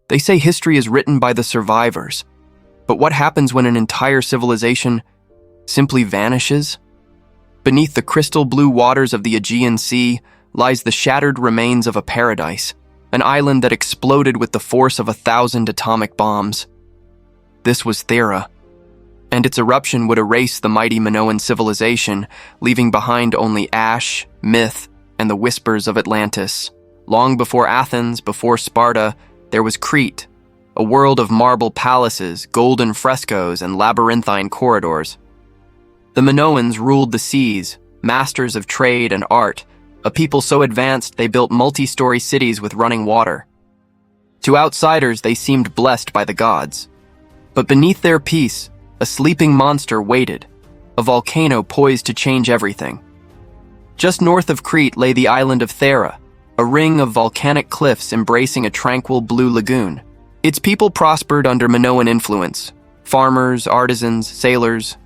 They say history is written by the survivors. But what happens when an entire civilization simply vanishes? Beneath the crystal blue waters of the Aegean Sea lies the shattered remains of a paradise, an island that exploded with the force of 1,000 atomic bombs. This was Thera, and its eruption would erase the mighty Minoan civilization, leaving behind only ash, myth, and the whispers of Atlantis. Long before Athens, before Sparta, there was Crete, a world of marble palaces, golden frescoes, and labyrinthine corridors. The Minoans ruled the seas, masters of trade and art, a people so advanced they built multi-story cities with running water. To outsiders, they seemed blessed by the gods. But beneath their peace, a sleeping monster waited, a volcano poised to change everything. Just north of Crete lay the island of Thera, a ring of volcanic cliffs embracing a tranquil blue lagoon. Its people prospered under Minoan influence: farmers, artisans, sailors.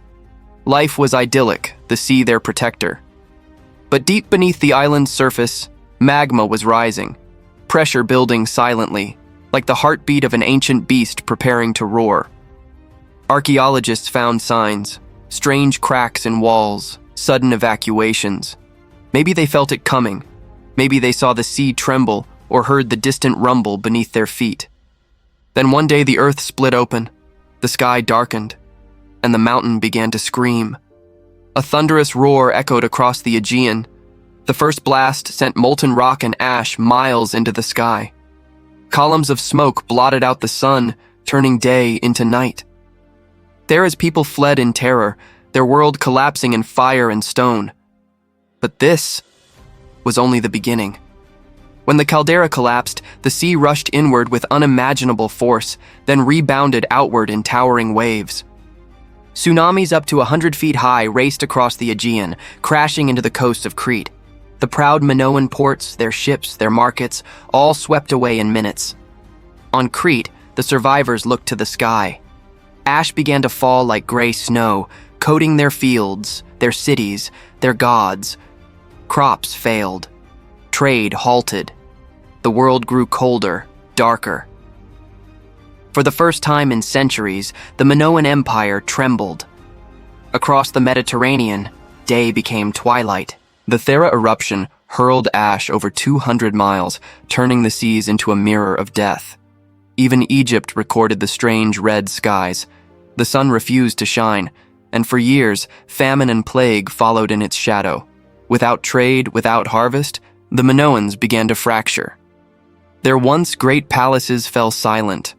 Life was idyllic, the sea their protector. But deep beneath the island's surface, magma was rising, pressure building silently, like the heartbeat of an ancient beast preparing to roar. Archaeologists found signs, strange cracks in walls, sudden evacuations. Maybe they felt it coming. Maybe they saw the sea tremble or heard the distant rumble beneath their feet. Then one day the earth split open, the sky darkened, and the mountain began to scream. A thunderous roar echoed across the Aegean. The first blast sent molten rock and ash miles into the sky. Columns of smoke blotted out the sun, turning day into night. Thera's people fled in terror, their world collapsing in fire and stone. But this was only the beginning. When the caldera collapsed, the sea rushed inward with unimaginable force, then rebounded outward in towering waves. Tsunamis up to 100 feet high raced across the Aegean, crashing into the coast of Crete. The proud Minoan ports, their ships, their markets, all swept away in minutes. On Crete, the survivors looked to the sky. Ash began to fall like gray snow, coating their fields, their cities, their gods. Crops failed. Trade halted. The world grew colder, darker. For the first time in centuries, the Minoan Empire trembled. Across the Mediterranean, day became twilight. The Thera eruption hurled ash over 200 miles, turning the seas into a mirror of death. Even Egypt recorded the strange red skies. The sun refused to shine, and for years, famine and plague followed in its shadow. Without trade, without harvest, the Minoans began to fracture. Their once great palaces fell silent.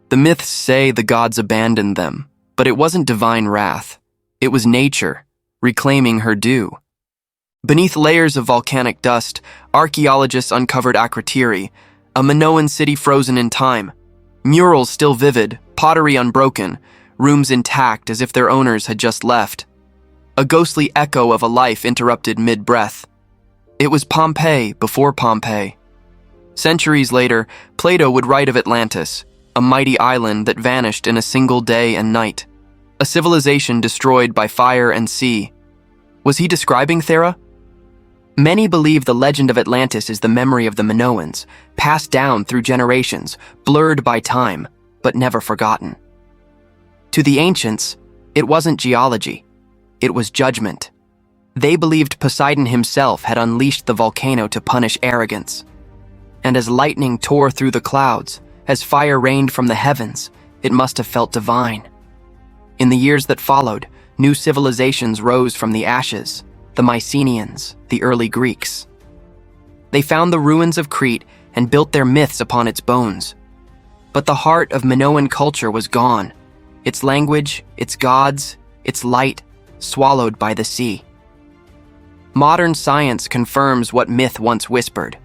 The myths say the gods abandoned them, but it wasn't divine wrath. It was nature, reclaiming her due. Beneath layers of volcanic dust, archaeologists uncovered Akrotiri, a Minoan city frozen in time. Murals still vivid, pottery unbroken, rooms intact as if their owners had just left. A ghostly echo of a life interrupted mid-breath. It was Pompeii before Pompeii. Centuries later, Plato would write of Atlantis, a mighty island that vanished in a single day and night. A civilization destroyed by fire and sea. Was he describing Thera? Many believe the legend of Atlantis is the memory of the Minoans, passed down through generations, blurred by time, but never forgotten. To the ancients, it wasn't geology. It was judgment. They believed Poseidon himself had unleashed the volcano to punish arrogance. And as lightning tore through the clouds, as fire rained from the heavens, it must have felt divine. In the years that followed, new civilizations rose from the ashes, the Mycenaeans, the early Greeks. They found the ruins of Crete and built their myths upon its bones. But the heart of Minoan culture was gone, its language, its gods, its light, swallowed by the sea. Modern science confirms what myth once whispered.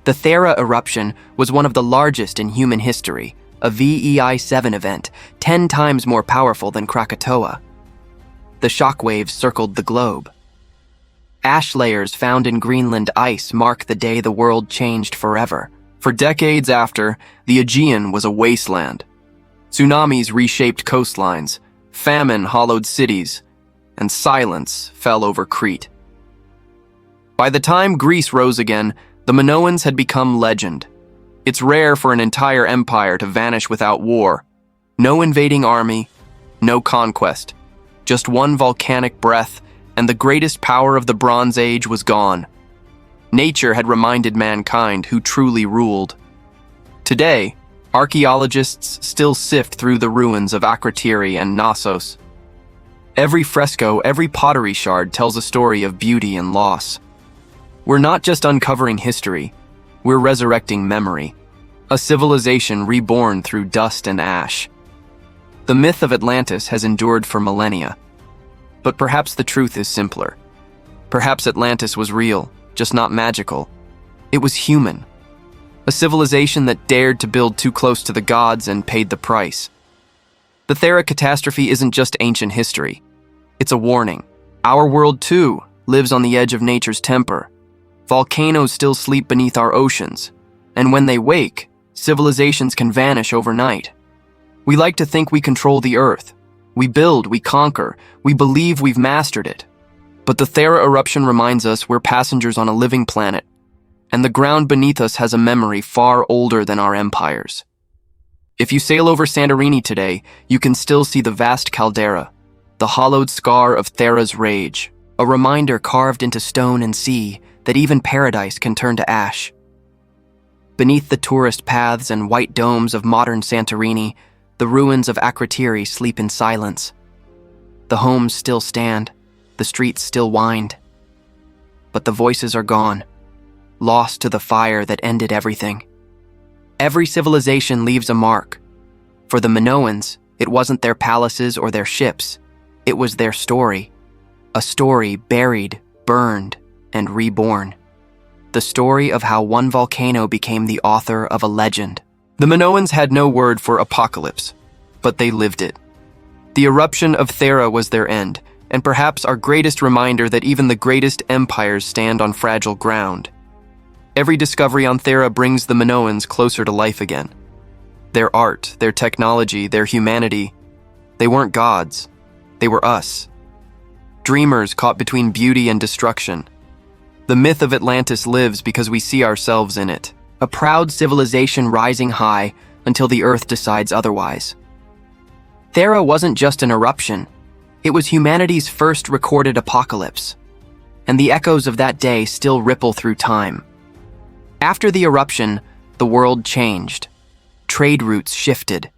The Thera eruption was one of the largest in human history, a VEI-7 event, 10 times more powerful than Krakatoa. The shockwaves circled the globe. Ash layers found in Greenland ice mark the day the world changed forever. For decades after, the Aegean was a wasteland. Tsunamis reshaped coastlines, famine hollowed cities, and silence fell over Crete. By the time Greece rose again, the Minoans had become legend. It's rare for an entire empire to vanish without war. No invading army, no conquest. Just one volcanic breath, and the greatest power of the Bronze Age was gone. Nature had reminded mankind who truly ruled. Today, archaeologists still sift through the ruins of Akrotiri and Knossos. Every fresco, every pottery shard tells a story of beauty and loss. We're not just uncovering history, we're resurrecting memory. A civilization reborn through dust and ash. The myth of Atlantis has endured for millennia. But perhaps the truth is simpler. Perhaps Atlantis was real, just not magical. It was human. A civilization that dared to build too close to the gods and paid the price. The Thera catastrophe isn't just ancient history. It's a warning. Our world, too, lives on the edge of nature's temper. Volcanoes still sleep beneath our oceans, and when they wake, civilizations can vanish overnight. We like to think we control the earth. We build, we conquer, we believe we've mastered it. But the Thera eruption reminds us we're passengers on a living planet, and the ground beneath us has a memory far older than our empires. If you sail over Santorini today, you can still see the vast caldera, the hollowed scar of Thera's rage, a reminder carved into stone and sea that even paradise can turn to ash. Beneath the tourist paths and white domes of modern Santorini, the ruins of Akrotiri sleep in silence. The homes still stand, the streets still wind. But the voices are gone, lost to the fire that ended everything. Every civilization leaves a mark. For the Minoans, it wasn't their palaces or their ships, it was their story. A story buried, burned, and reborn. The story of how one volcano became the author of a legend. The Minoans had no word for apocalypse, but they lived it. The eruption of Thera was their end, and perhaps our greatest reminder that even the greatest empires stand on fragile ground. Every discovery on Thera brings the Minoans closer to life again. Their art, their technology, their humanity, they weren't gods, they were us. Dreamers caught between beauty and destruction. The myth of Atlantis lives because we see ourselves in it. A proud civilization rising high until the earth decides otherwise. Thera wasn't just an eruption. It was humanity's first recorded apocalypse. And the echoes of that day still ripple through time. After the eruption, the world changed. Trade routes shifted.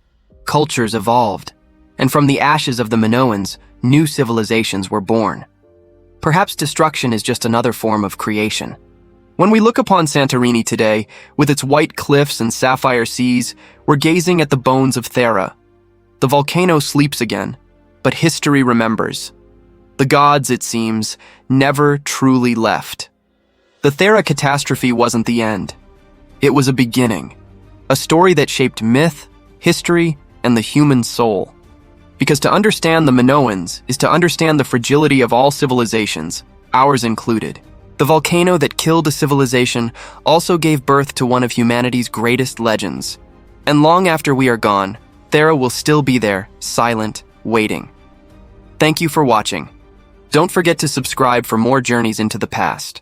Cultures evolved. And from the ashes of the Minoans, new civilizations were born. Perhaps destruction is just another form of creation. When we look upon Santorini today, with its white cliffs and sapphire seas, we're gazing at the bones of Thera. The volcano sleeps again, but history remembers. The gods, it seems, never truly left. The Thera catastrophe wasn't the end. It was a beginning, a story that shaped myth, history, and the human soul. Because to understand the Minoans is to understand the fragility of all civilizations, ours included. The volcano that killed a civilization also gave birth to one of humanity's greatest legends. And long after we are gone, Thera will still be there, silent, waiting. Thank you for watching. Don't forget to subscribe for more journeys into the past.